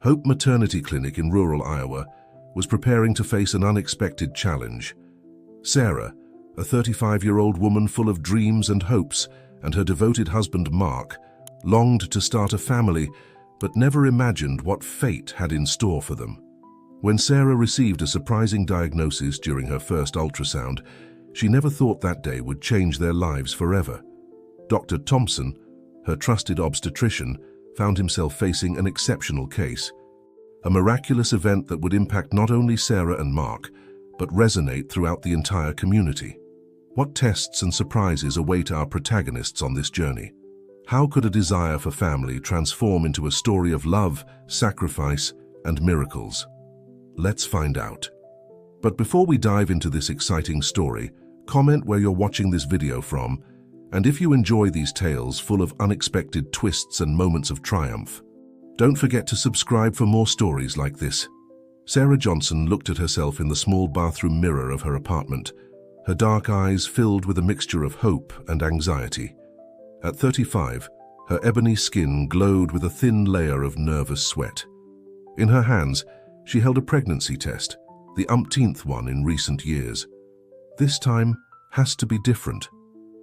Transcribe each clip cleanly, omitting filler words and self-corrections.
Hope Maternity Clinic in rural Iowa was preparing to face an unexpected challenge. Sarah, a 35-year-old woman full of dreams and hopes, and her devoted husband Mark, longed to start a family, but never imagined what fate had in store for them. When Sarah received a surprising diagnosis during her first ultrasound, she never thought that day would change their lives forever. Dr. Thompson, her trusted obstetrician, found himself facing an exceptional case. A miraculous event that would impact not only Sarah and Mark, but resonate throughout the entire community. What tests and surprises await our protagonists on this journey? How could a desire for family transform into a story of love, sacrifice, and miracles? Let's find out. But before we dive into this exciting story, comment where you're watching this video from, and if you enjoy these tales full of unexpected twists and moments of triumph. Don't forget to subscribe for more stories like this. Sarah Johnson looked at herself in the small bathroom mirror of her apartment, her dark eyes filled with a mixture of hope and anxiety. At 35, her ebony skin glowed with a thin layer of nervous sweat. In her hands, she held a pregnancy test, the umpteenth one in recent years. This time has to be different,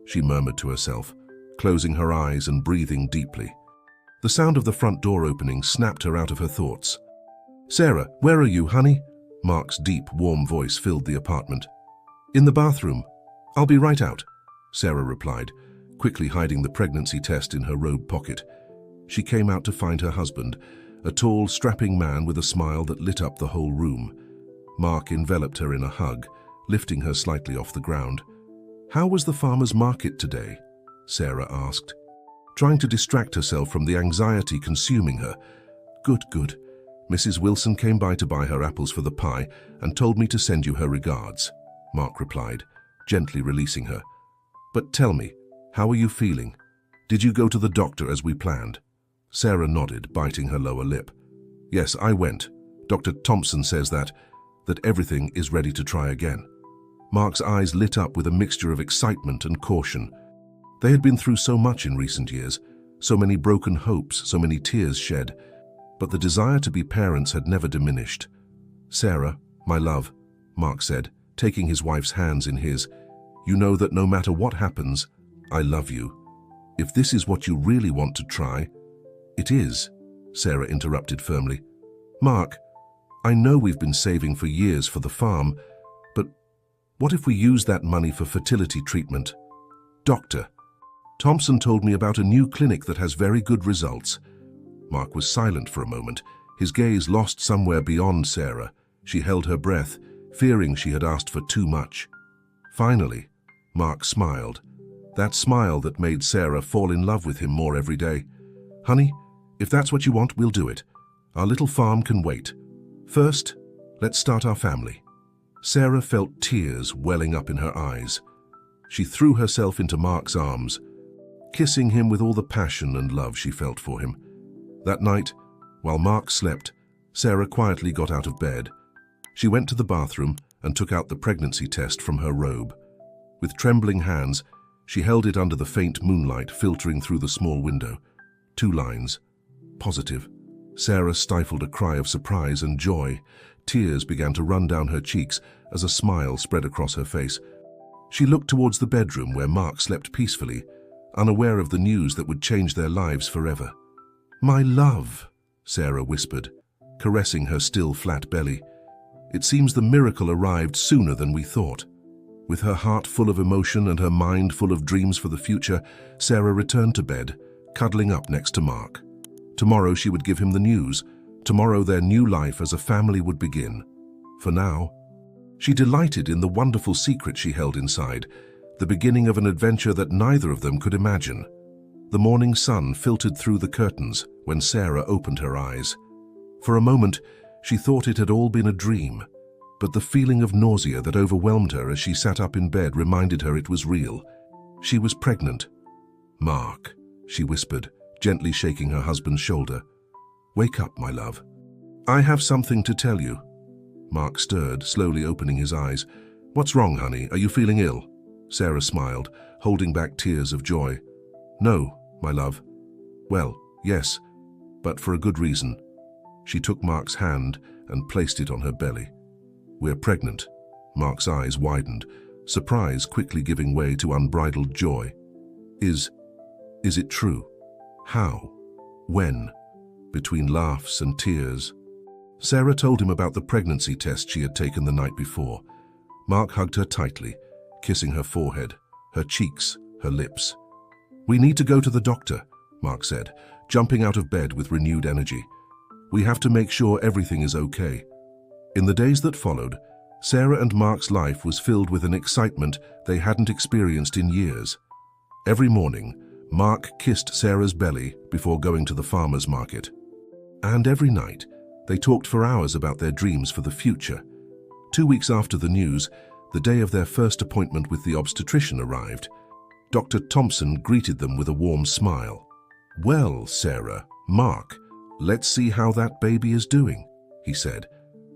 she murmured to herself, closing her eyes and breathing deeply. The sound of the front door opening snapped her out of her thoughts. "Sarah, where are you, honey?" Mark's deep, warm voice filled the apartment. "In the bathroom. I'll be right out," Sarah replied, quickly hiding the pregnancy test in her robe pocket. She came out to find her husband, a tall, strapping man with a smile that lit up the whole room. Mark enveloped her in a hug, lifting her slightly off the ground. "How was the farmer's market today?" Sarah asked, trying to distract herself from the anxiety consuming her. Good. Mrs. Wilson came by to buy her apples for the pie and told me to send you her regards," Mark replied, gently releasing her. "But tell me, how are you feeling? Did you go to the doctor as we planned?" Sarah nodded, biting her lower lip. "Yes, I went. Dr. Thompson says that everything is ready to try again." Mark's eyes lit up with a mixture of excitement and caution. They had been through so much in recent years, so many broken hopes, so many tears shed, but the desire to be parents had never diminished. "Sarah, my love," Mark said, taking his wife's hands in his, "you know that no matter what happens, I love you. If this is what you really want to try—" "It is," Sarah interrupted firmly. "Mark, I know we've been saving for years for the farm, but what if we use that money for fertility treatment? Dr. Thompson told me about a new clinic that has very good results." Mark was silent for a moment, his gaze lost somewhere beyond Sarah. She held her breath, fearing she had asked for too much. Finally, Mark smiled, that smile that made Sarah fall in love with him more every day. "Honey, if that's what you want, we'll do it. Our little farm can wait. First, let's start our family." Sarah felt tears welling up in her eyes. She threw herself into Mark's arms, kissing him with all the passion and love she felt for him. That night, while Mark slept, Sarah quietly got out of bed. She went to the bathroom and took out the pregnancy test from her robe. With trembling hands, she held it under the faint moonlight filtering through the small window. 2 lines. Positive. Sarah stifled a cry of surprise and joy. Tears began to run down her cheeks as a smile spread across her face. She looked towards the bedroom where Mark slept peacefully, unaware of the news that would change their lives forever. "My love," Sarah whispered, caressing her still flat belly. "It seems the miracle arrived sooner than we thought." With her heart full of emotion and her mind full of dreams for the future, Sarah returned to bed, cuddling up next to Mark. Tomorrow she would give him the news. Tomorrow their new life as a family would begin. For now, she delighted in the wonderful secret she held inside, the beginning of an adventure that neither of them could imagine. The morning sun filtered through the curtains when Sarah opened her eyes. For a moment, she thought it had all been a dream, but the feeling of nausea that overwhelmed her as she sat up in bed reminded her it was real. She was pregnant. "Mark," she whispered, gently shaking her husband's shoulder. "Wake up, my love. I have something to tell you." Mark stirred, slowly opening his eyes. "What's wrong, honey? Are you feeling ill?" Sarah smiled, holding back tears of joy. "No, my love. Well, yes, but for a good reason." She took Mark's hand and placed it on her belly. "We're pregnant." Mark's eyes widened, surprise quickly giving way to unbridled joy. Is it true? How? When?" Between laughs and tears, Sarah told him about the pregnancy test she had taken the night before. Mark hugged her tightly, kissing her forehead, her cheeks, her lips. "We need to go to the doctor," Mark said, jumping out of bed with renewed energy. "We have to make sure everything is okay." In the days that followed, Sarah and Mark's life was filled with an excitement they hadn't experienced in years. Every morning, Mark kissed Sarah's belly before going to the farmer's market. And every night, they talked for hours about their dreams for the future. 2 weeks after the news, the day of their first appointment with the obstetrician arrived. Dr. Thompson greeted them with a warm smile. "Well, Sarah, Mark, let's see how that baby is doing," he said,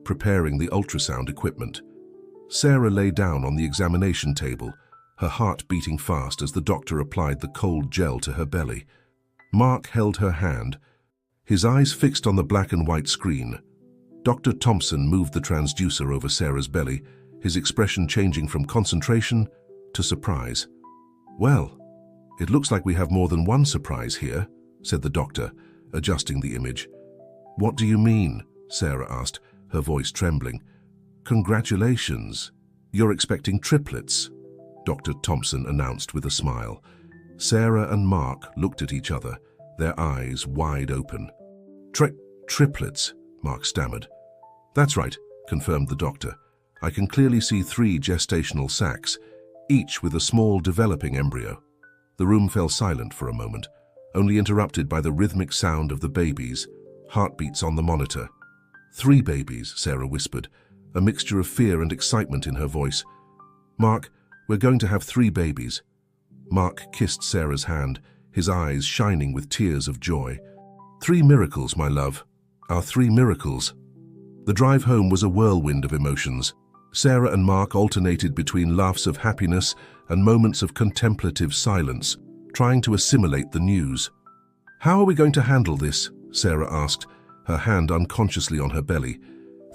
preparing the ultrasound equipment. Sarah lay down on the examination table, her heart beating fast as the doctor applied the cold gel to her belly. Mark held her hand, his eyes fixed on the black and white screen. Dr. Thompson moved the transducer over Sarah's belly, his expression changing from concentration to surprise. "Well, it looks like we have more than one surprise here," said the doctor, adjusting the image. "What do you mean?" Sarah asked, her voice trembling. "Congratulations. You're expecting triplets," Dr. Thompson announced with a smile. Sarah and Mark looked at each other, their eyes wide open. Triplets," Mark stammered. "That's right," confirmed the doctor. "I can clearly see 3 gestational sacs, each with a small developing embryo." The room fell silent for a moment, only interrupted by the rhythmic sound of the babies, heartbeats on the monitor. "3 babies," Sarah whispered, a mixture of fear and excitement in her voice. "Mark, we're going to have 3 babies." Mark kissed Sarah's hand, his eyes shining with tears of joy. "3 miracles, my love. Our 3 miracles." The drive home was a whirlwind of emotions. Sarah and Mark alternated between laughs of happiness and moments of contemplative silence, trying to assimilate the news. "How are we going to handle this?" Sarah asked, her hand unconsciously on her belly.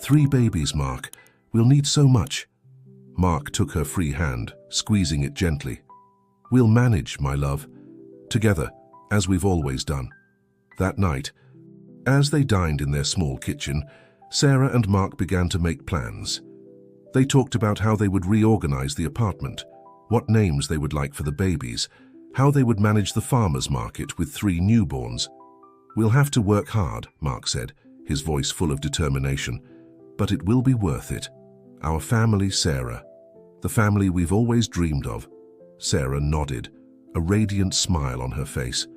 "3 babies, Mark. We'll need so much." Mark took her free hand, squeezing it gently. "We'll manage, my love. Together, as we've always done." That night, as they dined in their small kitchen, Sarah and Mark began to make plans. They talked about how they would reorganize the apartment, what names they would like for the babies, how they would manage the farmer's market with 3 newborns. "We'll have to work hard," Mark said, his voice full of determination, "but it will be worth it. Our family, Sarah. The family we've always dreamed of." Sarah nodded, a radiant smile on her face.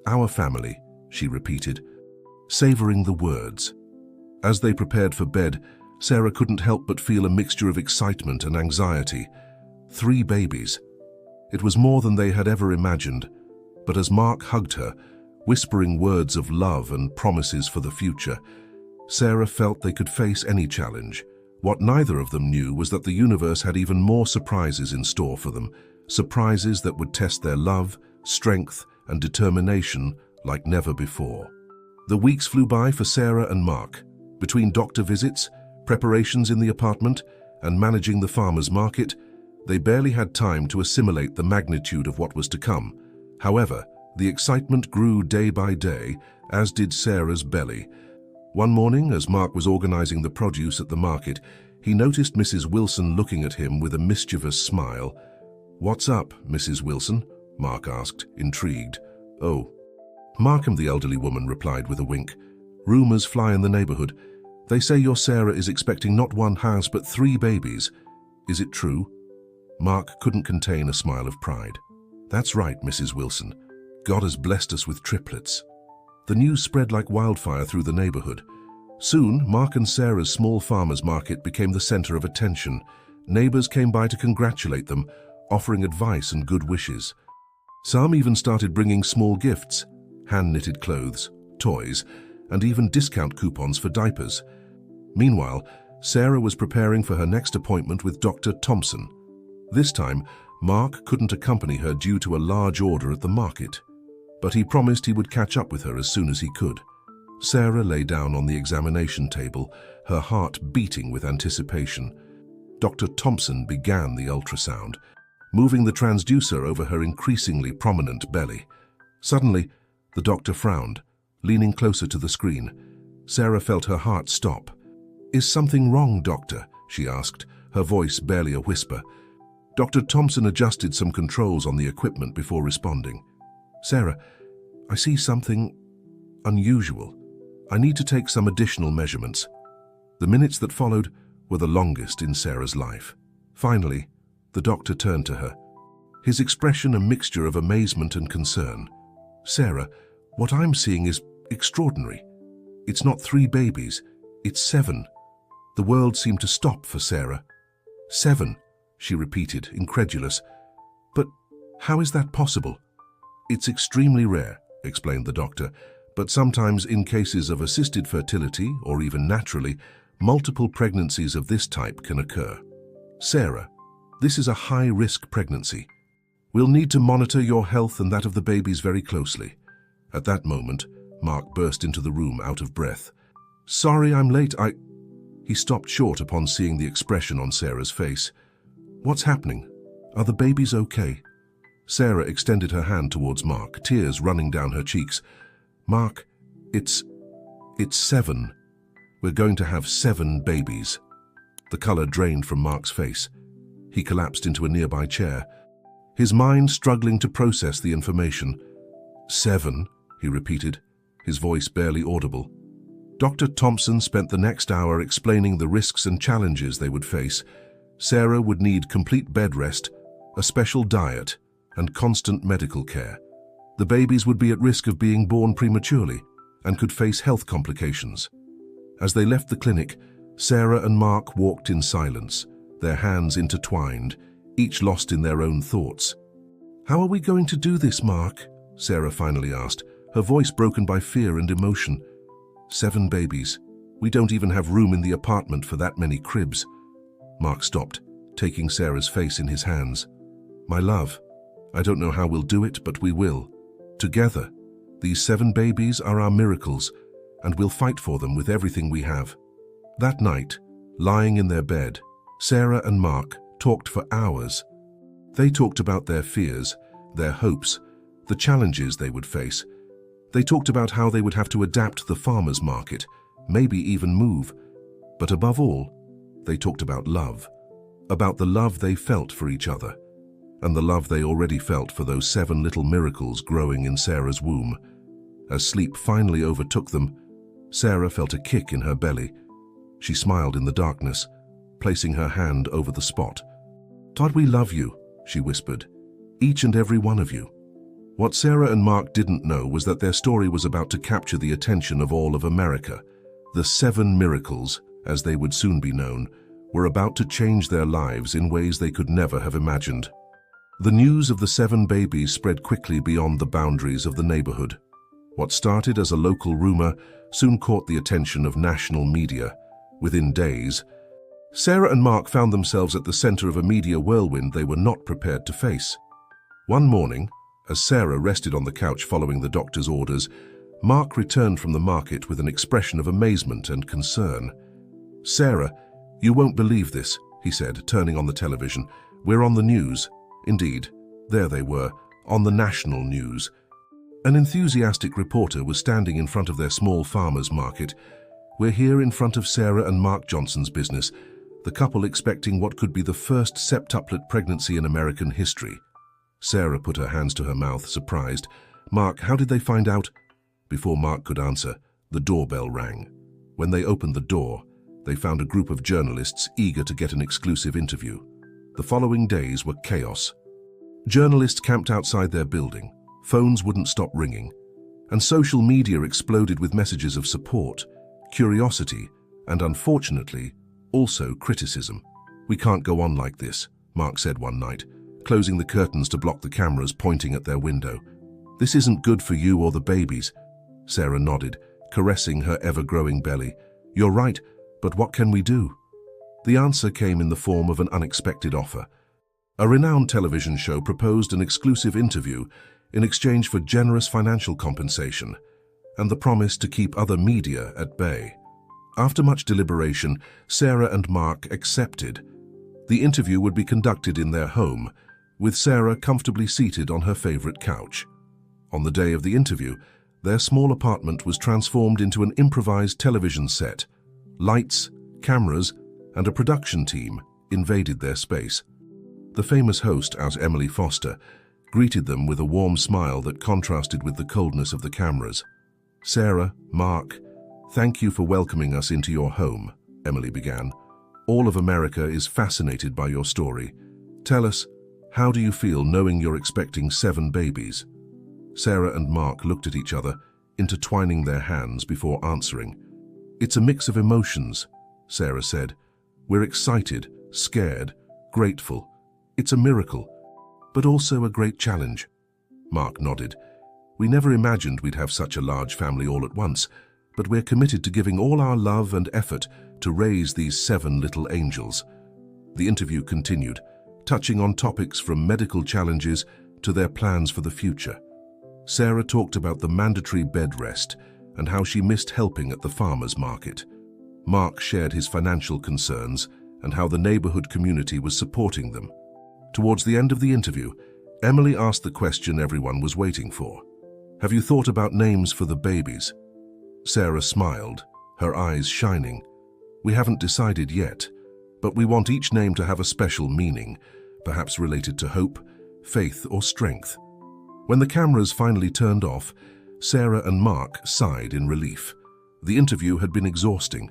"Our family," she repeated, savoring the words. As they prepared for bed, Sarah couldn't help but feel a mixture of excitement and anxiety. 3 babies. It was more than they had ever imagined, but as Mark hugged her, whispering words of love and promises for the future, Sarah felt they could face any challenge. What neither of them knew was that the universe had even more surprises in store for them, surprises that would test their love, strength, and determination like never before. The weeks flew by for Sarah and Mark. Between doctor visits, preparations in the apartment, and managing the farmer's market, they barely had time to assimilate the magnitude of what was to come. However, the excitement grew day by day, as did Sarah's belly. One morning, as Mark was organizing the produce at the market, he noticed Mrs. Wilson looking at him with a mischievous smile. "What's up, Mrs. Wilson?" Mark asked, intrigued. "Oh." Markham, the elderly woman, replied with a wink. "Rumors fly in the neighborhood. They say your Sarah is expecting not 1 house but 3 babies. Is it true?" Mark couldn't contain a smile of pride. "That's right, Mrs. Wilson. God has blessed us with triplets." The news spread like wildfire through the neighborhood. Soon, Mark and Sarah's small farmer's market became the center of attention. Neighbors came by to congratulate them, offering advice and good wishes. Some even started bringing small gifts, hand-knitted clothes, toys, and even discount coupons for diapers. Meanwhile, Sarah was preparing for her next appointment with Dr. Thompson. This time, Mark couldn't accompany her due to a large order at the market, but he promised he would catch up with her as soon as he could. Sarah lay down on the examination table, her heart beating with anticipation. Dr. Thompson began the ultrasound, moving the transducer over her increasingly prominent belly. Suddenly, the doctor frowned, leaning closer to the screen. Sarah felt her heart stop. "Is something wrong, doctor?" she asked, her voice barely a whisper. Dr. Thompson adjusted some controls on the equipment before responding. "Sarah, I see something unusual. I need to take some additional measurements." The minutes that followed were the longest in Sarah's life. Finally, the doctor turned to her, his expression a mixture of amazement and concern. "Sarah, what I'm seeing is extraordinary. It's not 3 babies, it's 7. The world seemed to stop for Sarah. 7, she repeated, incredulous. "But how is that possible?" "It's extremely rare," explained the doctor, "but sometimes in cases of assisted fertility, or even naturally, multiple pregnancies of this type can occur. Sarah, this is a high-risk pregnancy. We'll need to monitor your health and that of the babies very closely." At that moment, Mark burst into the room out of breath. "Sorry I'm late, He stopped short upon seeing the expression on Sarah's face. "What's happening? Are the babies okay?" Sarah extended her hand towards Mark, tears running down her cheeks. "Mark, it's 7. We're going to have 7 babies." The color drained from Mark's face. He collapsed into a nearby chair, his mind struggling to process the information. 7, he repeated, his voice barely audible. Dr. Thompson spent the next hour explaining the risks and challenges they would face. Sarah would need complete bed rest, a special diet, and constant medical care. The babies would be at risk of being born prematurely and could face health complications. As they left the clinic, Sarah and Mark walked in silence, their hands intertwined, each lost in their own thoughts. "How are we going to do this, Mark?" Sarah finally asked, her voice broken by fear and emotion. 7 babies. We don't even have room in the apartment for that many cribs." Mark stopped, taking Sarah's face in his hands. "My love, I don't know how we'll do it, but we will. Together, these 7 babies are our miracles, and we'll fight for them with everything we have." That night, lying in their bed, Sarah and Mark talked for hours. They talked about their fears, their hopes, the challenges they would face. They talked about how they would have to adapt the farmers' market, maybe even move. But above all, they talked about love, about the love they felt for each other, and the love they already felt for those 7 little miracles growing in Sarah's womb. As sleep finally overtook them, Sarah felt a kick in her belly. She smiled in the darkness, placing her hand over the spot. "Todd, we love you," she whispered, "each and every one of you." What Sarah and Mark didn't know was that their story was about to capture the attention of all of America. The 7 miracles, as they would soon be known, were about to change their lives in ways they could never have imagined. The news of the 7 babies spread quickly beyond the boundaries of the neighborhood. What started as a local rumor soon caught the attention of national media. Within days, Sarah and Mark found themselves at the center of a media whirlwind they were not prepared to face. One morning, as Sarah rested on the couch following the doctor's orders, Mark returned from the market with an expression of amazement and concern. "Sarah, you won't believe this," he said, turning on the television. "We're on the news." Indeed, there they were, on the national news. An enthusiastic reporter was standing in front of their small farmers' market. "We're here in front of Sarah and Mark Johnson's business, the couple expecting what could be the first septuplet pregnancy in American history." Sarah put her hands to her mouth, surprised. "Mark, how did they find out?" Before Mark could answer, the doorbell rang. When they opened the door, they found a group of journalists eager to get an exclusive interview. The following days were chaos. Journalists camped outside their building, phones wouldn't stop ringing, and social media exploded with messages of support, curiosity, and unfortunately, also criticism. "We can't go on like this," Mark said one night, closing the curtains to block the cameras pointing at their window. "This isn't good for you or the babies." Sarah nodded, caressing her ever-growing belly. "You're right, but what can we do?" The answer came in the form of an unexpected offer. A renowned television show proposed an exclusive interview in exchange for generous financial compensation. and the promise to keep other media at bay. After much deliberation, Sarah and Mark accepted. The interview would be conducted in their home, with Sarah comfortably seated on her favorite couch. On the day of the interview, their small apartment was transformed into an improvised television set. Lights, cameras, and a production team invaded their space. The famous host, as Emily Foster, greeted them with a warm smile that contrasted with the coldness of the cameras. "Sarah, Mark, thank you for welcoming us into your home," Emily began. "All of America is fascinated by your story. Tell us, how do you feel knowing you're expecting 7 babies?" Sarah and Mark looked at each other, intertwining their hands before answering. "It's a mix of emotions," Sarah said. "We're excited, scared, grateful. It's a miracle, but also a great challenge." Mark nodded. "We never imagined we'd have such a large family all at once, but we're committed to giving all our love and effort to raise these 7 little angels." The interview continued, touching on topics from medical challenges to their plans for the future. Sarah talked about the mandatory bed rest and how she missed helping at the farmers' market. Mark shared his financial concerns and how the neighborhood community was supporting them. Towards the end of the interview, Emily asked the question everyone was waiting for. "Have you thought about names for the babies?" Sarah smiled, her eyes shining. "We haven't decided yet, but we want each name to have a special meaning, perhaps related to hope, faith, or strength." When the cameras finally turned off, Sarah and Mark sighed in relief. The interview had been exhausting,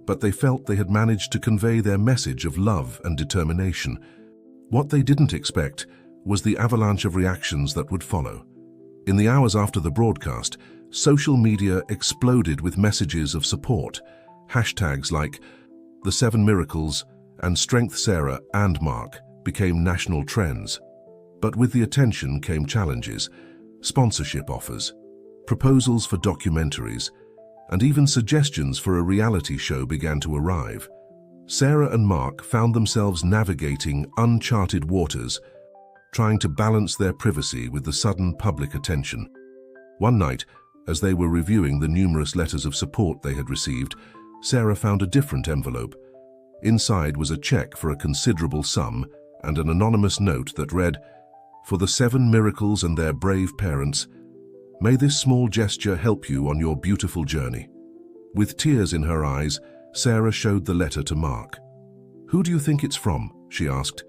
but they felt they had managed to convey their message of love and determination. What they didn't expect was the avalanche of reactions that would follow. In the hours after the broadcast, social media exploded with messages of support. Hashtags like "The 7 Miracles" and "Strength Sarah and Mark" became national trends. But with the attention came challenges, sponsorship offers, proposals for documentaries, and even suggestions for a reality show began to arrive. Sarah and Mark found themselves navigating uncharted waters, trying to balance their privacy with the sudden public attention. One night, as they were reviewing the numerous letters of support they had received, Sarah found a different envelope. Inside was a check for a considerable sum and an anonymous note that read, "For the 7 miracles and their brave parents, may this small gesture help you on your beautiful journey." With tears in her eyes, Sarah showed the letter to Mark. "Who do you think it's from?" she asked.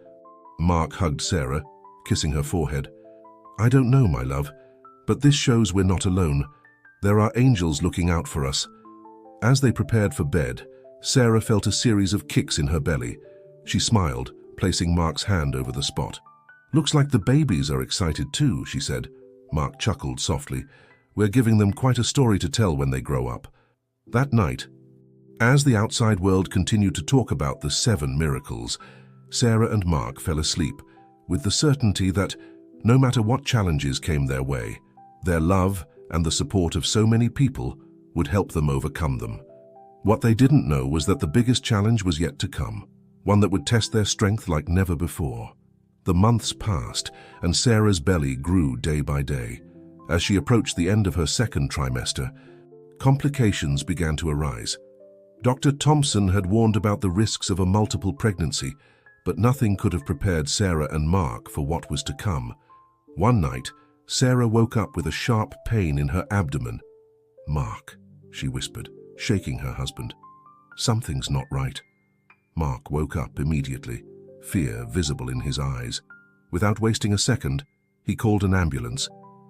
Mark hugged Sarah, kissing her forehead. "I don't know, my love, but this shows we're not alone. There are angels looking out for us." As they prepared for bed, Sarah felt a series of kicks in her belly. She smiled, placing Mark's hand over the spot. "Looks like the babies are excited too," she said. Mark chuckled softly. "We're giving them quite a story to tell when they grow up." That night, as the outside world continued to talk about the 7 miracles, Sarah and Mark fell asleep, with the certainty that, no matter what challenges came their way, their love and the support of so many people would help them overcome them. What they didn't know was that the biggest challenge was yet to come, one that would test their strength like never before. The months passed, and Sarah's belly grew day by day. As she approached the end of her 2nd trimester, complications began to arise. Dr. Thompson had warned about the risks of a multiple pregnancy, but nothing could have prepared Sarah and Mark for what was to come. One night, Sarah woke up with a sharp pain in her abdomen. "Mark," she whispered, shaking her husband. "Something's not right." Mark woke up immediately, fear visible in his eyes. Without wasting a second, he called an ambulance,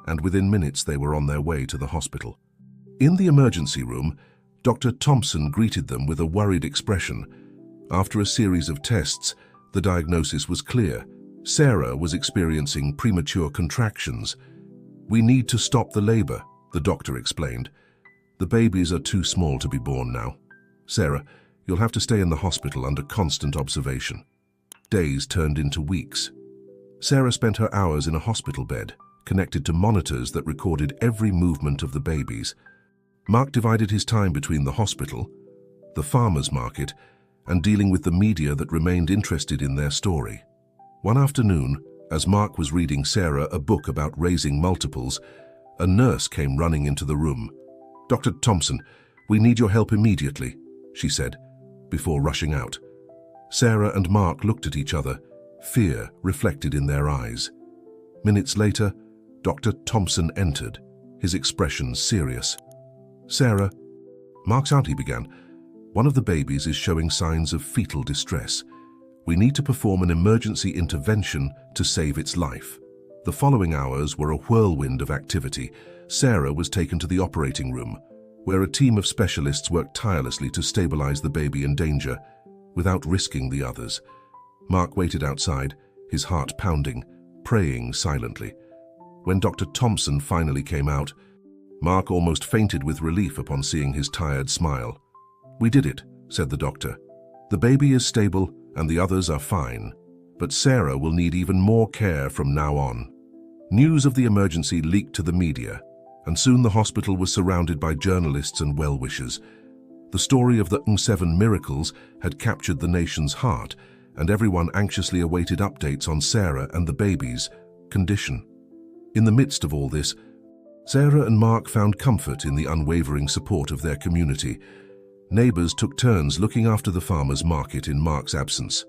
and within minutes they were on their way to the hospital. In the emergency room, Dr. Thompson greeted them with a worried expression. After a series of tests, the diagnosis was clear. Sarah was experiencing premature contractions. "We need to stop the labor," the doctor explained. "The babies are too small to be born now. Sarah, you'll have to stay in the hospital under constant observation." Days turned into weeks. Sarah spent her hours in a hospital bed, connected to monitors that recorded every movement of the babies. Mark divided his time between the hospital, the farmers' market, and dealing with the media that remained interested in their story. One afternoon, as Mark was reading Sarah a book about raising multiples, a nurse came running into the room. "Dr. Thompson, we need your help immediately," she said, before rushing out. Sarah and Mark looked at each other, fear reflected in their eyes. Minutes later, Dr. Thompson entered, his expression serious. "Sarah," Mark's auntie began, "one of the babies is showing signs of fetal distress. We need to perform an emergency intervention to save its life." The following hours were a whirlwind of activity. Sarah was taken to the operating room, where a team of specialists worked tirelessly to stabilize the baby in danger, without risking the others. Mark waited outside, his heart pounding, praying silently. When Dr. Thompson finally came out, Mark almost fainted with relief upon seeing his tired smile. "We did it," said the doctor. "The baby is stable and the others are fine, but Sarah will need even more care from now on." News of the emergency leaked to the media, and soon the hospital was surrounded by journalists and well-wishers. The story of the Seven Miracles had captured the nation's heart, and everyone anxiously awaited updates on Sarah and the baby's condition. In the midst of all this, Sarah and Mark found comfort in the unwavering support of their community. Neighbors took turns looking after the farmers' market in Mark's absence.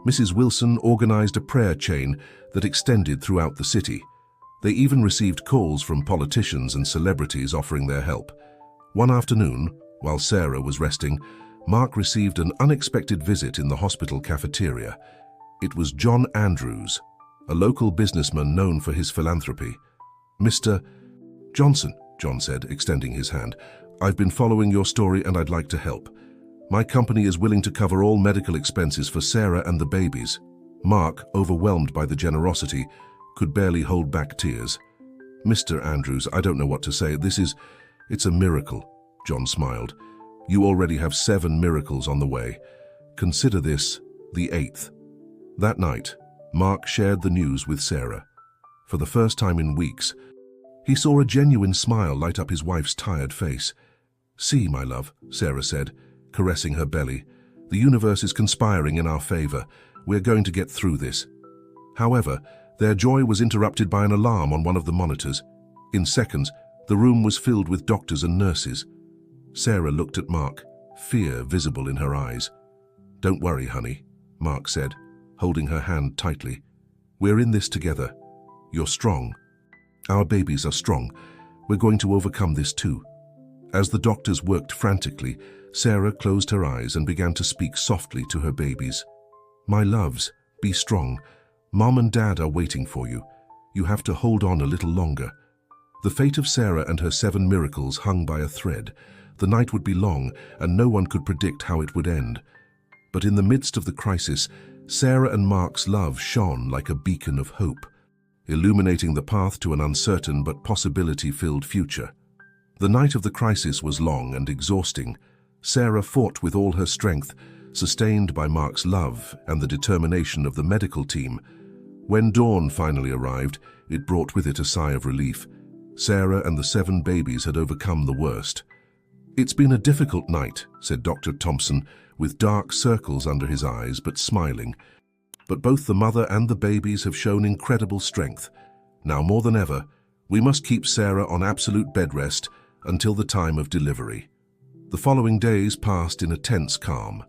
Mrs. Wilson organized a prayer chain that extended throughout the city. They even received calls from politicians and celebrities offering their help. One afternoon, while Sarah was resting, Mark received an unexpected visit in the hospital cafeteria. It was John Andrews, a local businessman known for his philanthropy. "Mr. Johnson," John said, extending his hand, "I've been following your story and I'd like to help. My company is willing to cover all medical expenses for Sarah and the babies." Mark, overwhelmed by the generosity, could barely hold back tears. "Mr. Andrews, I don't know what to say. It's a miracle," John smiled. "You already have 7 miracles on the way. Consider this the 8th. That night, Mark shared the news with Sarah. For the first time in weeks, he saw a genuine smile light up his wife's tired face. "See, my love," Sarah said, caressing her belly. "The universe is conspiring in our favor. We're going to get through this." However, their joy was interrupted by an alarm on one of the monitors. In seconds, the room was filled with doctors and nurses. Sarah looked at Mark, fear visible in her eyes. "Don't worry, honey," Mark said, holding her hand tightly. "We're in this together. You're strong. Our babies are strong. We're going to overcome this too." As the doctors worked frantically, Sarah closed her eyes and began to speak softly to her babies. "My loves, be strong. Mom and Dad are waiting for you. You have to hold on a little longer." The fate of Sarah and her 7 miracles hung by a thread. The night would be long, and no one could predict how it would end. But in the midst of the crisis, Sarah and Mark's love shone like a beacon of hope, illuminating the path to an uncertain but possibility-filled future. The night of the crisis was long and exhausting. Sarah fought with all her strength, sustained by Mark's love and the determination of the medical team. When dawn finally arrived, it brought with it a sigh of relief. Sarah and the 7 babies had overcome the worst. "It's been a difficult night," said Dr. Thompson, with dark circles under his eyes, but smiling. "But both the mother and the babies have shown incredible strength. Now more than ever, we must keep Sarah on absolute bed rest until the time of delivery." The following days passed in a tense calm.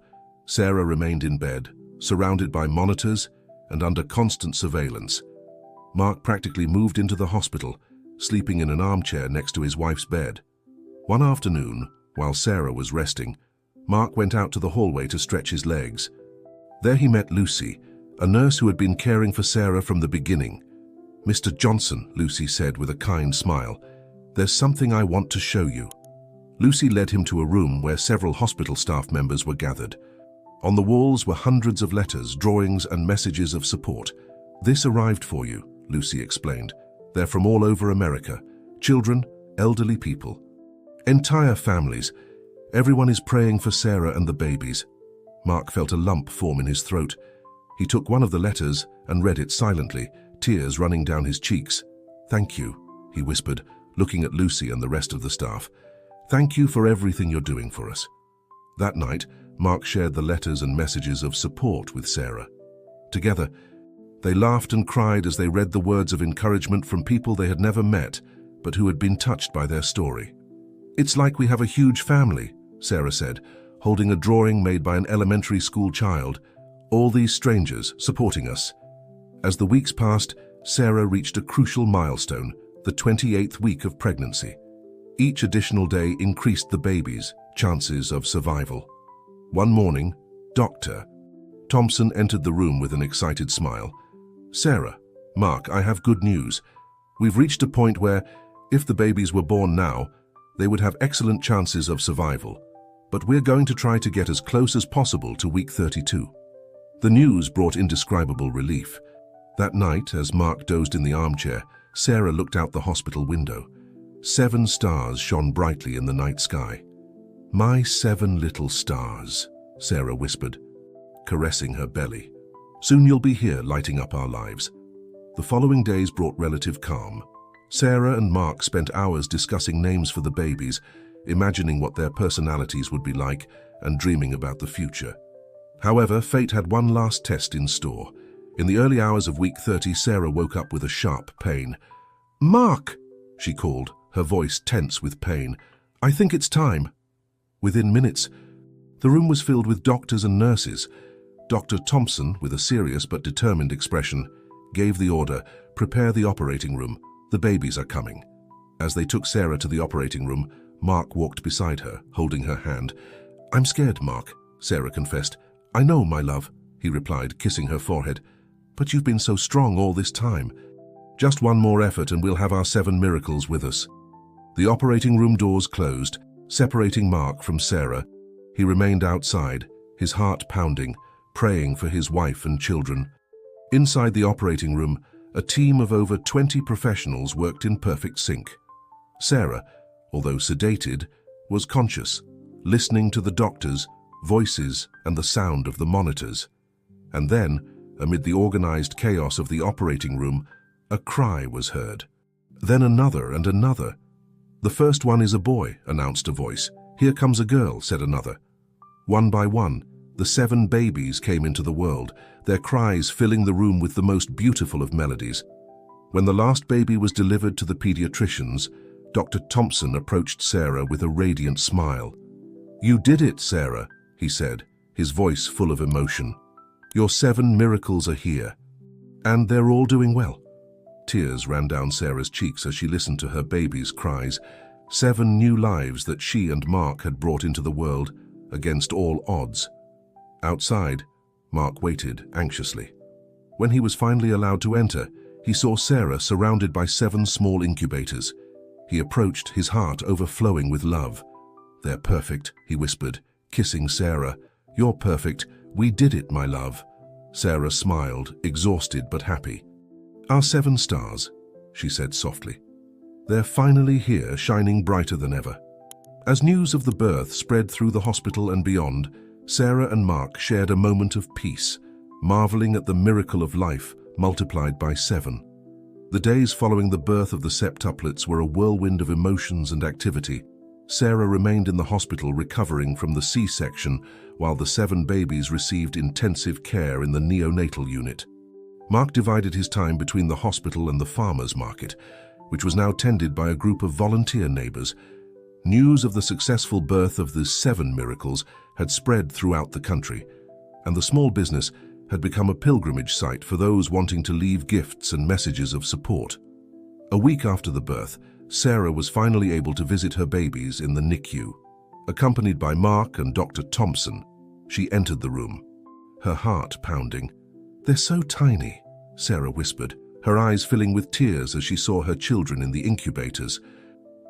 Sarah remained in bed, surrounded by monitors and under constant surveillance. Mark practically moved into the hospital, sleeping in an armchair next to his wife's bed. One afternoon, while Sarah was resting, Mark went out to the hallway to stretch his legs. There he met Lucy, a nurse who had been caring for Sarah from the beginning. "Mr. Johnson," Lucy said with a kind smile, "there's something I want to show you." Lucy led him to a room where several hospital staff members were gathered. On the walls were hundreds of letters, drawings, and messages of support. "This arrived for you," Lucy explained. "They're from all over America. Children, elderly people, entire families. Everyone is praying for Sarah and the babies." Mark felt a lump form in his throat. He took one of the letters and read it silently, tears running down his cheeks. "Thank you," he whispered, looking at Lucy and the rest of the staff. "Thank you for everything you're doing for us." That night, Mark shared the letters and messages of support with Sarah. Together, they laughed and cried as they read the words of encouragement from people they had never met, but who had been touched by their story. "It's like we have a huge family," Sarah said, holding a drawing made by an elementary school child. "All these strangers supporting us." As the weeks passed, Sarah reached a crucial milestone, the 28th week of pregnancy. Each additional day increased the baby's chances of survival. One morning, Dr. Thompson entered the room with an excited smile. "Sarah, Mark, I have good news. We've reached a point where, if the babies were born now, they would have excellent chances of survival. But we're going to try to get as close as possible to week 32. The news brought indescribable relief. That night, as Mark dozed in the armchair, Sarah looked out the hospital window. 7 stars shone brightly in the night sky. "My 7 little stars," Sarah whispered, caressing her belly. "Soon you'll be here, lighting up our lives." The following days brought relative calm. Sarah and Mark spent hours discussing names for the babies, imagining what their personalities would be like and dreaming about the future. However, fate had one last test in store. In the early hours of week 30, Sarah woke up with a sharp pain. "Mark!" she called, her voice tense with pain. "I think it's time." Within minutes, the room was filled with doctors and nurses. Dr. Thompson, with a serious but determined expression, gave the order, "Prepare the operating room. The babies are coming." As they took Sarah to the operating room, Mark walked beside her, holding her hand. "I'm scared, Mark," Sarah confessed. "I know, my love," he replied, kissing her forehead. "But you've been so strong all this time. Just one more effort and we'll have our 7 miracles with us." The operating room doors closed, separating Mark from Sarah. He remained outside, his heart pounding, praying for his wife and children. Inside the operating room, a team of over 20 professionals worked in perfect sync. Sarah, although sedated, was conscious, listening to the doctors, voices, and the sound of the monitors. And then, amid the organized chaos of the operating room, a cry was heard. Then another and another. "The first one is a boy," announced a voice. "Here comes a girl," said another. One by one, the 7 babies came into the world, their cries filling the room with the most beautiful of melodies. When the last baby was delivered to the pediatricians, Dr. Thompson approached Sarah with a radiant smile. "You did it, Sarah," he said, his voice full of emotion. "Your 7 miracles are here. And they're all doing well." Tears ran down Sarah's cheeks as she listened to her baby's cries. 7 new lives that she and Mark had brought into the world, against all odds. Outside, Mark waited anxiously. When he was finally allowed to enter, he saw Sarah surrounded by 7 small incubators. He approached, his heart overflowing with love. "They're perfect," he whispered, kissing Sarah. "You're perfect. We did it, my love." Sarah smiled, exhausted but happy. "Our 7 stars," she said softly. "They're finally here, shining brighter than ever." As news of the birth spread through the hospital and beyond, Sarah and Mark shared a moment of peace, marveling at the miracle of life multiplied by 7. The days following the birth of the septuplets were a whirlwind of emotions and activity. Sarah remained in the hospital recovering from the C-section, while the 7 babies received intensive care in the neonatal unit. Mark divided his time between the hospital and the farmers' market, which was now tended by a group of volunteer neighbors. News of the successful birth of the 7 miracles had spread throughout the country, and the small business had become a pilgrimage site for those wanting to leave gifts and messages of support. A week after the birth, Sarah was finally able to visit her babies in the NICU. Accompanied by Mark and Dr. Thompson, she entered the room, her heart pounding. "They're so tiny," Sarah whispered, her eyes filling with tears as she saw her children in the incubators.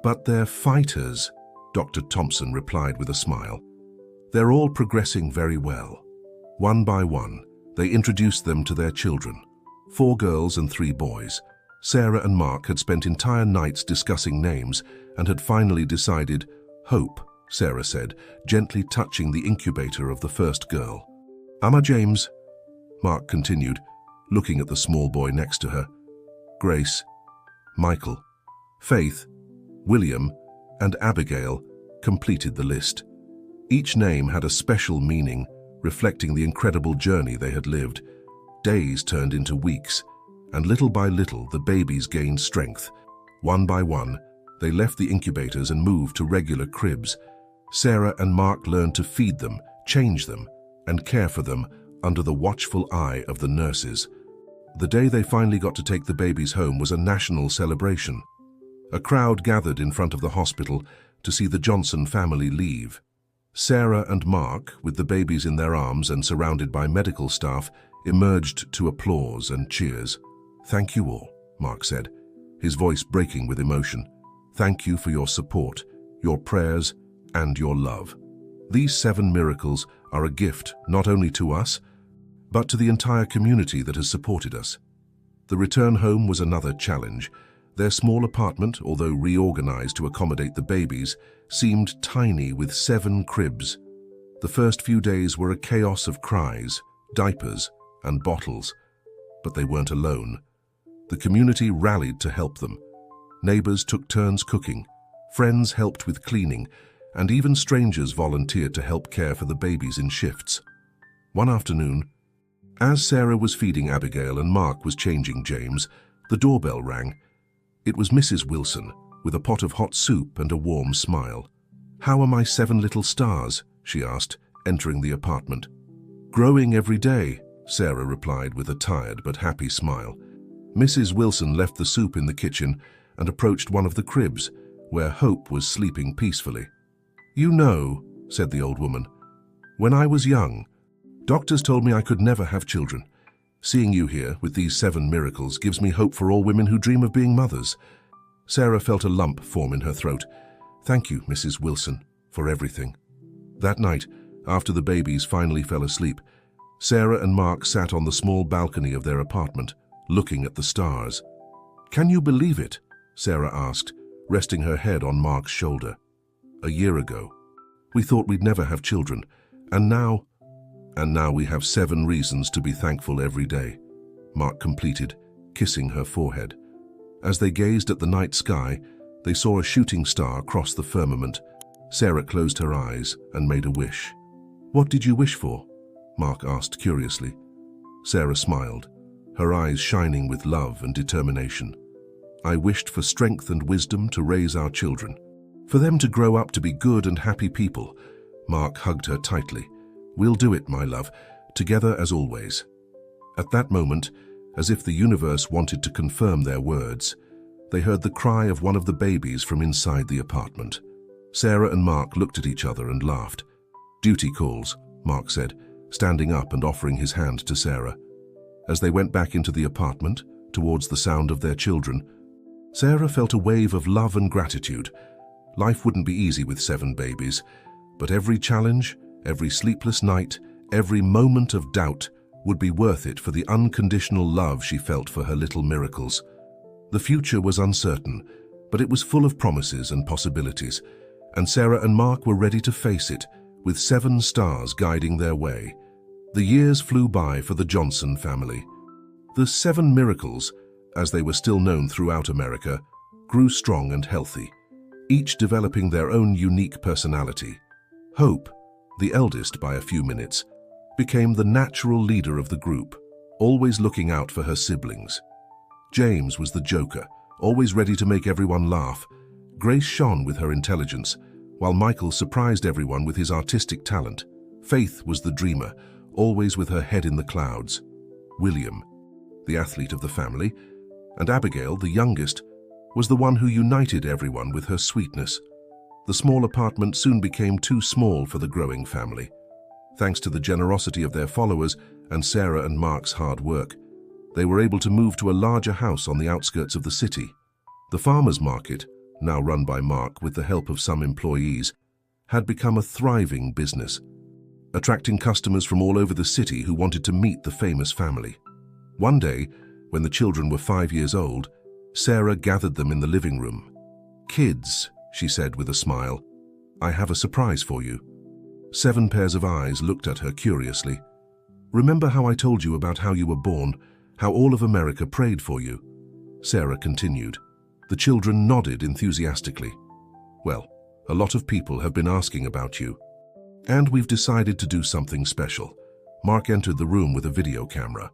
"But they're fighters," Dr. Thompson replied with a smile. "They're all progressing very well." One by one, they introduced them to their children, 4 girls and 3 boys. Sarah and Mark had spent entire nights discussing names and had finally decided, "Hope," Sarah said, gently touching the incubator of the first girl. "Amma James," Mark continued, looking at the small boy next to her. Grace, Michael, Faith, William, and Abigail completed the list. Each name had a special meaning, reflecting the incredible journey they had lived. Days turned into weeks, and little by little the babies gained strength. One by one, They left the incubators and moved to regular cribs. Sarah and Mark learned to feed them, change them, and care for them under the watchful eye of the nurses. The day they finally got to take the babies home was a national celebration. A crowd gathered in front of the hospital to see the Johnson family leave. Sarah and Mark, with the babies in their arms and surrounded by medical staff, emerged to applause and cheers. "Thank you all," Mark said, his voice breaking with emotion. "Thank you for your support, your prayers, and your love. These 7 miracles are a gift not only to us, but to the entire community that has supported us." The return home was another challenge. Their small apartment, although reorganized to accommodate the babies, seemed tiny with 7 cribs. The first few days were a chaos of cries, diapers, and bottles. But they weren't alone. The community rallied to help them. Neighbors took turns cooking, friends helped with cleaning, and even strangers volunteered to help care for the babies in shifts. One afternoon, as Sarah was feeding Abigail and Mark was changing James, the doorbell rang. It was Mrs. Wilson, with a pot of hot soup and a warm smile. "How are my 7 little stars?" she asked, entering the apartment. "Growing every day," Sarah replied with a tired but happy smile. Mrs. Wilson left the soup in the kitchen and approached one of the cribs, where Hope was sleeping peacefully. "You know," said the old woman, "when I was young, doctors told me I could never have children. Seeing you here with these 7 miracles gives me hope for all women who dream of being mothers." Sarah felt a lump form in her throat. "Thank you, Mrs. Wilson, for everything." That night, after the babies finally fell asleep, Sarah and Mark sat on the small balcony of their apartment, looking at the stars. "Can you believe it?" Sarah asked, resting her head on Mark's shoulder. "A year ago, we thought we'd never have children, and now we have 7 reasons to be thankful every day," Mark completed, kissing her forehead. As they gazed at the night sky, they saw a shooting star cross the firmament. Sarah closed her eyes and made a wish. "What did you wish for?" Mark asked curiously. Sarah smiled, her eyes shining with love and determination. "I wished for strength and wisdom to raise our children, for them to grow up to be good and happy people." Mark hugged her tightly. "We'll do it, my love, together as always." At that moment, as if the universe wanted to confirm their words, they heard the cry of one of the babies from inside the apartment. Sarah and Mark looked at each other and laughed. "Duty calls," Mark said, standing up and offering his hand to Sarah. As they went back into the apartment, towards the sound of their children, Sarah felt a wave of love and gratitude. Life wouldn't be easy with 7 babies, but every challenge, every sleepless night, every moment of doubt would be worth it for the unconditional love she felt for her little miracles. The future was uncertain, but it was full of promises and possibilities, and Sarah and Mark were ready to face it, with 7 stars guiding their way. The years flew by for the Johnson family. The 7 miracles, as they were still known throughout America, grew strong and healthy, each developing their own unique personality. Hope, the eldest by a few minutes, became the natural leader of the group, always looking out for her siblings. James was the joker, always ready to make everyone laugh. Grace shone with her intelligence, while Michael surprised everyone with his artistic talent. Faith was the dreamer, always with her head in the clouds. William, the athlete of the family, and Abigail, the youngest, was the one who united everyone with her sweetness. The small apartment soon became too small for the growing family. Thanks to the generosity of their followers and Sarah and Mark's hard work, they were able to move to a larger house on the outskirts of the city. The farmers' market, now run by Mark with the help of some employees, had become a thriving business, attracting customers from all over the city who wanted to meet the famous family. One day, when the children were 5 years old, Sarah gathered them in the living room. "Kids," she said with a smile, "I have a surprise for you." 7 pairs of eyes looked at her curiously. "Remember how I told you about how you were born, how all of America prayed for you?" Sarah continued. The children nodded enthusiastically. "Well, a lot of people have been asking about you, and we've decided to do something special." Mark entered the room with a video camera.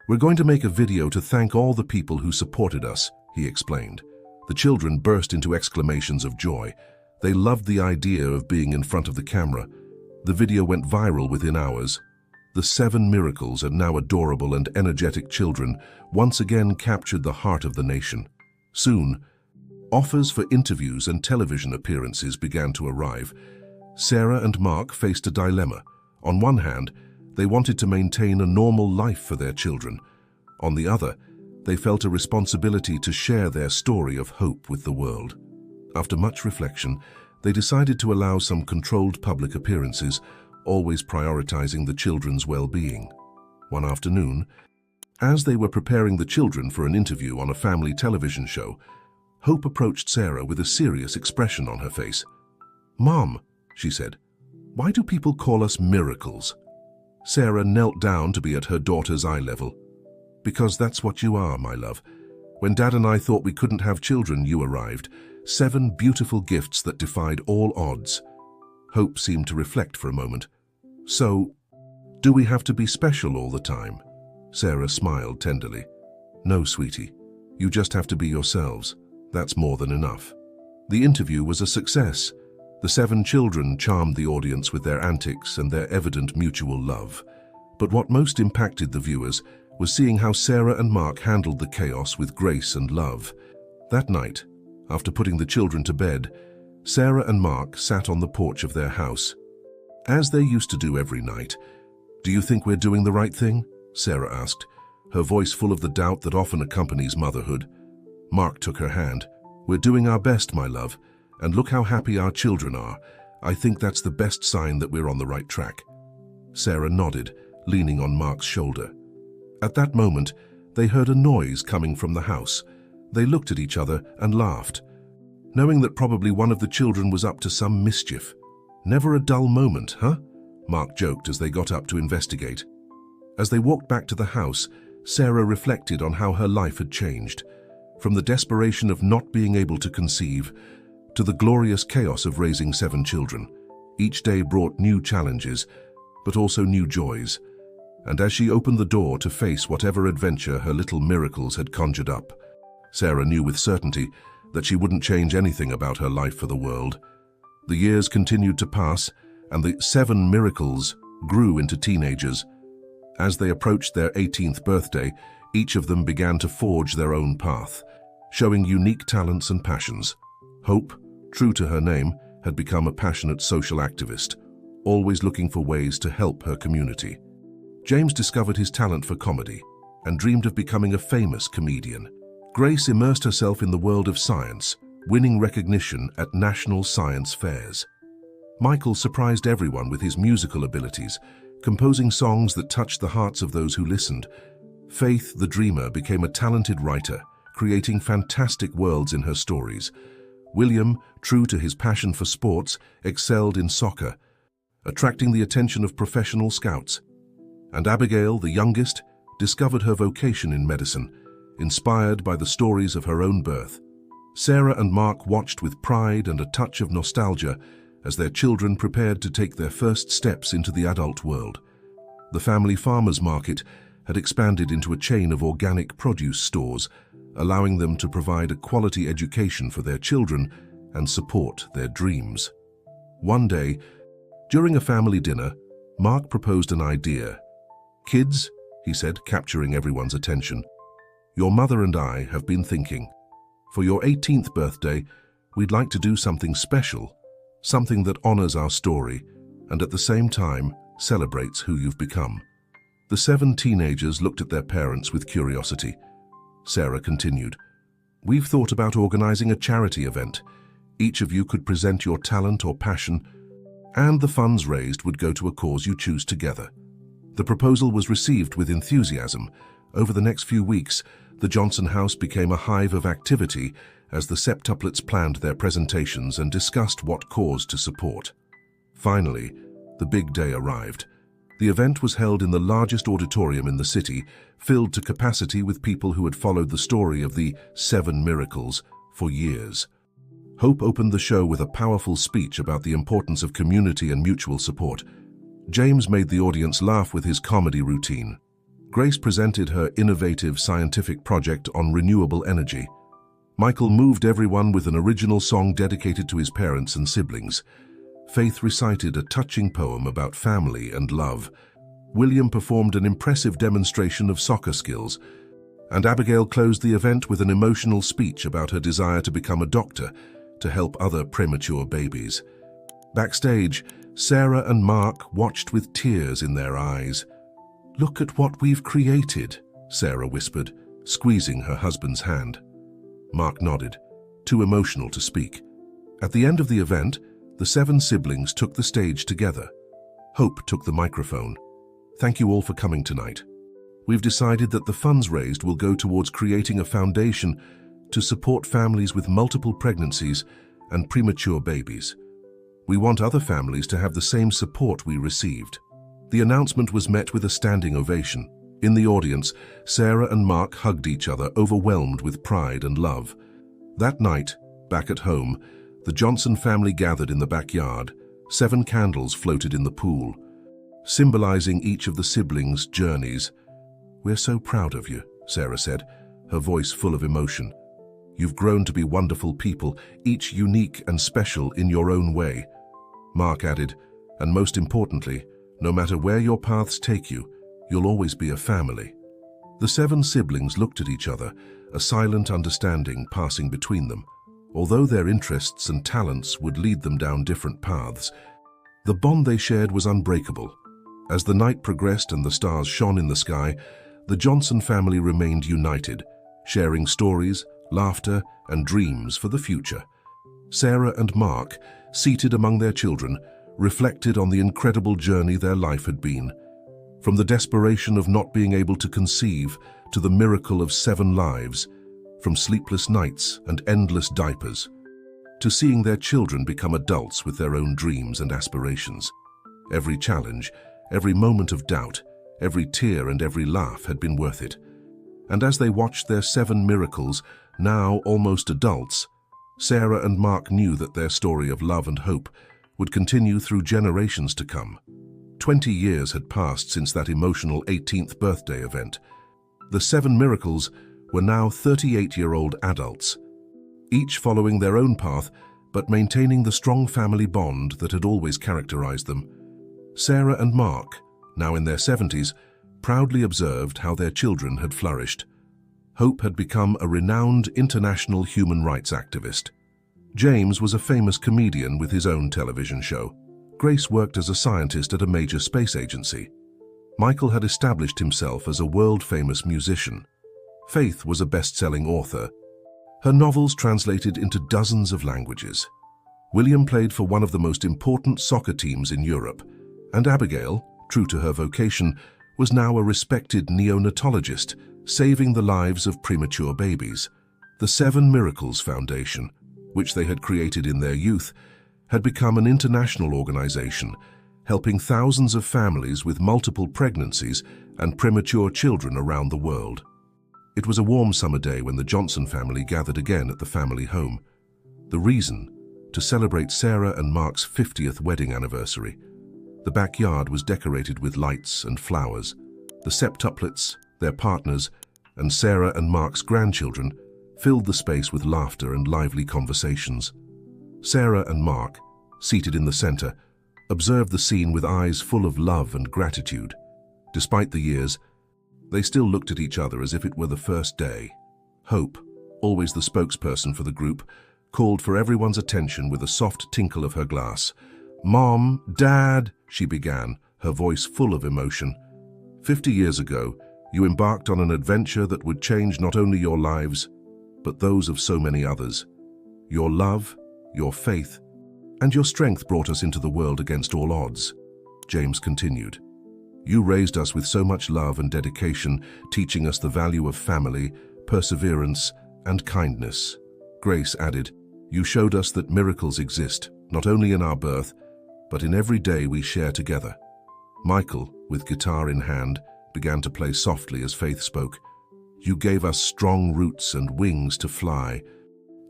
"We're going to make a video to thank all the people who supported us," he explained. The children burst into exclamations of joy. They loved the idea of being in front of the camera. The video went viral within hours. The 7 miracles and now adorable and energetic children once again captured the heart of the nation. Soon, offers for interviews and television appearances began to arrive. Sarah and Mark faced a dilemma. On one hand, they wanted to maintain a normal life for their children. On the other, they felt a responsibility to share their story of hope with the world. After much reflection, they decided to allow some controlled public appearances, always prioritizing the children's well-being. One afternoon, as they were preparing the children for an interview on a family television show, Hope approached Sarah with a serious expression on her face. "Mom," she said, "why do people call us miracles?" Sarah knelt down to be at her daughter's eye level. "Because that's what you are, my love. When Dad and I thought we couldn't have children, you arrived. 7 beautiful gifts that defied all odds." Hope seemed to reflect for a moment. "So, do we have to be special all the time?" Sarah smiled tenderly. "No, sweetie. You just have to be yourselves. That's more than enough." The interview was a success. The 7 children charmed the audience with their antics and their evident mutual love. But what most impacted the viewers was seeing how Sarah and Mark handled the chaos with grace and love. That night, after putting the children to bed, Sarah and Mark sat on the porch of their house. As they used to do every night. "Do you think we're doing the right thing?" Sarah asked, her voice full of the doubt that often accompanies motherhood. Mark took her hand. "We're doing our best, my love, and look how happy our children are. I think that's the best sign that we're on the right track." Sarah nodded, leaning on Mark's shoulder. At that moment, they heard a noise coming from the house. They looked at each other and laughed, knowing that probably one of the children was up to some mischief. "Never a dull moment, huh?" Mark joked as they got up to investigate. As they walked back to the house, Sarah reflected on how her life had changed. From the desperation of not being able to conceive to the glorious chaos of raising 7 children. Each day brought new challenges, but also new joys. And as she opened the door to face whatever adventure her little miracles had conjured up, Sarah knew with certainty that she wouldn't change anything about her life for the world. The years continued to pass, and the 7 miracles grew into teenagers. As they approached their 18th birthday, each of them began to forge their own path, showing unique talents and passions. Hope, true to her name, had become a passionate social activist, always looking for ways to help her community. James discovered his talent for comedy and dreamed of becoming a famous comedian. Grace immersed herself in the world of science, winning recognition at national science fairs. Michael surprised everyone with his musical abilities, composing songs that touched the hearts of those who listened. Faith, the dreamer, became a talented writer, creating fantastic worlds in her stories. William, true to his passion for sports, excelled in soccer, attracting the attention of professional scouts. And Abigail, the youngest, discovered her vocation in medicine, inspired by the stories of her own birth. Sarah and Mark watched with pride and a touch of nostalgia as their children prepared to take their first steps into the adult world. The family farmers market had expanded into a chain of organic produce stores, allowing them to provide a quality education for their children and support their dreams. One day, during a family dinner, Mark proposed an idea. "Kids," he said, capturing everyone's attention, "your mother and I have been thinking. For your 18th birthday, we'd like to do something special, something that honors our story and at the same time celebrates who you've become." The 7 teenagers looked at their parents with curiosity. Sarah continued, "We've thought about organizing a charity event. Each of you could present your talent or passion, and the funds raised would go to a cause you choose together." The proposal was received with enthusiasm. Over the next few weeks, the Johnson house became a hive of activity as the septuplets planned their presentations and discussed what cause to support. Finally, the big day arrived. The event was held in the largest auditorium in the city, filled to capacity with people who had followed the story of the 7 miracles for years. Hope opened the show with a powerful speech about the importance of community and mutual support. James made the audience laugh with his comedy routine. Grace presented her innovative scientific project on renewable energy. Michael moved everyone with an original song dedicated to his parents and siblings. Faith recited a touching poem about family and love. William performed an impressive demonstration of soccer skills, and Abigail closed the event with an emotional speech about her desire to become a doctor to help other premature babies. Backstage, Sarah and Mark watched with tears in their eyes. "Look at what we've created," Sarah whispered, squeezing her husband's hand. Mark nodded, too emotional to speak. At the end of the event, the 7 siblings took the stage together. Hope took the microphone. "Thank you all for coming tonight. We've decided that the funds raised will go towards creating a foundation to support families with multiple pregnancies and premature babies. We want other families to have the same support we received." The announcement was met with a standing ovation. In the audience, Sarah and Mark hugged each other, overwhelmed with pride and love. That night, back at home, the Johnson family gathered in the backyard. 7 candles floated in the pool, symbolizing each of the siblings' journeys. "We're so proud of you," Sarah said, her voice full of emotion. "You've grown to be wonderful people, each unique and special in your own way." Mark added, "And most importantly, no matter where your paths take you, you'll always be a family." The 7 siblings looked at each other, a silent understanding passing between them. Although their interests and talents would lead them down different paths, the bond they shared was unbreakable. As the night progressed and the stars shone in the sky, the Johnson family remained united, sharing stories, laughter, and dreams for the future. Sarah and Mark, seated among their children, reflected on the incredible journey their life had been. From the desperation of not being able to conceive to the miracle of 7 lives, from sleepless nights and endless diapers, to seeing their children become adults with their own dreams and aspirations. Every challenge, every moment of doubt, every tear and every laugh had been worth it. And as they watched their 7 miracles, now almost adults, Sarah and Mark knew that their story of love and hope would continue through generations to come. 20 years had passed since that emotional 18th birthday event. The 7 miracles were now 38-year-old adults, each following their own path but maintaining the strong family bond that had always characterized them. Sarah and Mark, now in their 70s, proudly observed how their children had flourished. Hope had become a renowned international human rights activist. James was a famous comedian with his own television show. Grace worked as a scientist at a major space agency. Michael had established himself as a world-famous musician. Faith was a best-selling author. Her novels translated into dozens of languages. William played for one of the most important soccer teams in Europe, and Abigail, true to her vocation, was now a respected neonatologist, saving the lives of premature babies. The 7 Miracles Foundation, which they had created in their youth, had become an international organization, helping thousands of families with multiple pregnancies and premature children around the world. It was a warm summer day when the Johnson family gathered again at the family home. The reason? To celebrate Sarah and Mark's 50th wedding anniversary. The backyard was decorated with lights and flowers. The septuplets, their partners, and Sarah and Mark's grandchildren filled the space with laughter and lively conversations. Sarah and Mark, seated in the center, observed the scene with eyes full of love and gratitude. Despite the years, they still looked at each other as if it were the first day. Hope, always the spokesperson for the group, called for everyone's attention with a soft tinkle of her glass. "Mom, Dad," she began, her voice full of emotion. 50 years ago, you embarked on an adventure that would change not only your lives, but those of so many others. Your love, your faith, and your strength brought us into the world against all odds. James continued. You raised us with so much love and dedication, teaching us the value of family, perseverance, and kindness. Grace added, you showed us that miracles exist, not only in our birth, but in every day we share together. Michael, with guitar in hand, began to play softly as Faith spoke. You gave us strong roots and wings to fly,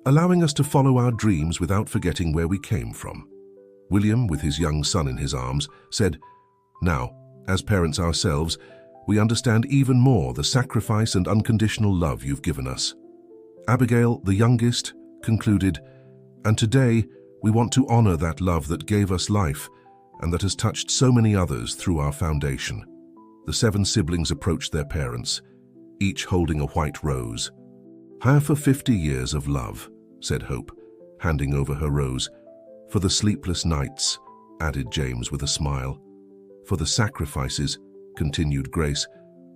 allowing us to follow our dreams without forgetting where we came from. William, with his young son in his arms, said, Now, as parents ourselves, we understand even more the sacrifice and unconditional love you've given us. Abigail, the youngest, concluded, "And today we want to honor that love that gave us life and that has touched so many others through our foundation." The 7 siblings approached their parents, each holding a white rose. "Here for 50 years of love," said Hope, handing over her rose. "For the sleepless nights," added James with a smile. "For the sacrifices," continued Grace.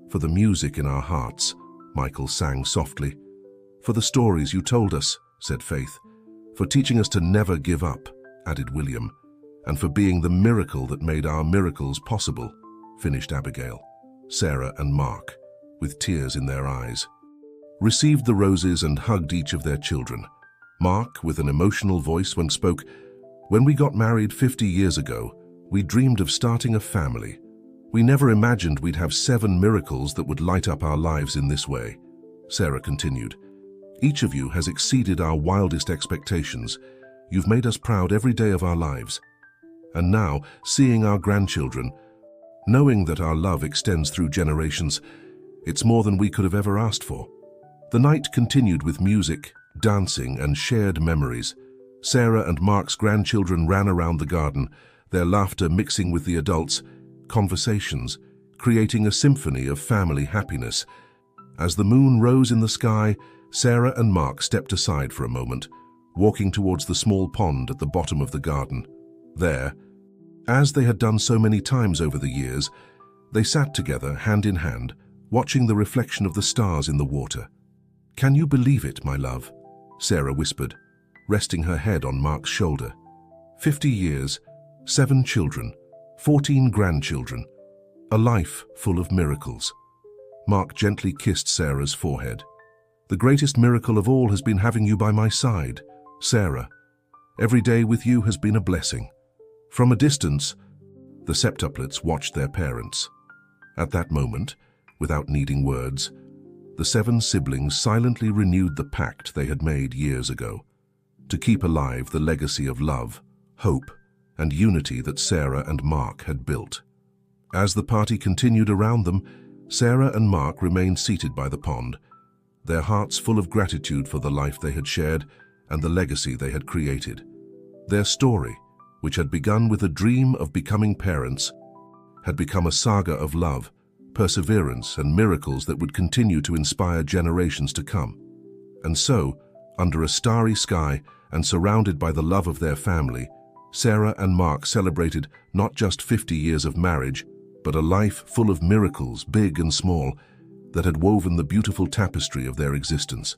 "For the music in our hearts," Michael sang softly. "For the stories you told us," said Faith. "For teaching us to never give up," added William. "And for being the miracle that made our miracles possible," finished Abigail. Sarah and Mark, with tears in their eyes, received the roses and hugged each of their children. Mark, with an emotional voice, spoke, "When we got married 50 years ago, we dreamed of starting a family. We never imagined we'd have 7 miracles that would light up our lives in this way." Sarah continued, "Each of you has exceeded our wildest expectations. You've made us proud every day of our lives. And now, seeing our grandchildren, knowing that our love extends through generations, it's more than we could have ever asked for." The night continued with music, dancing, and shared memories. Sarah and Mark's grandchildren ran around the garden, their laughter mixing with the adults' conversations, creating a symphony of family happiness. As the moon rose in the sky, Sarah and Mark stepped aside for a moment, walking towards the small pond at the bottom of the garden. There, as they had done so many times over the years, they sat together, hand in hand, watching the reflection of the stars in the water. "Can you believe it, my love?" Sarah whispered, resting her head on Mark's shoulder. 50 years, 7 children, 14 grandchildren, a life full of miracles. Mark gently kissed Sarah's forehead. "The greatest miracle of all has been having you by my side, Sarah. Every day with you has been a blessing." From a distance, the septuplets watched their parents. At that moment, without needing words, the 7 siblings silently renewed the pact they had made years ago, to keep alive the legacy of love, hope, and unity that Sarah and Mark had built. As the party continued around them, Sarah and Mark remained seated by the pond, their hearts full of gratitude for the life they had shared and the legacy they had created. Their story, which had begun with a dream of becoming parents, had become a saga of love, perseverance, and miracles that would continue to inspire generations to come. And so, under a starry sky and surrounded by the love of their family, Sarah and Mark celebrated not just 50 years of marriage, but a life full of miracles, big and small, that had woven the beautiful tapestry of their existence.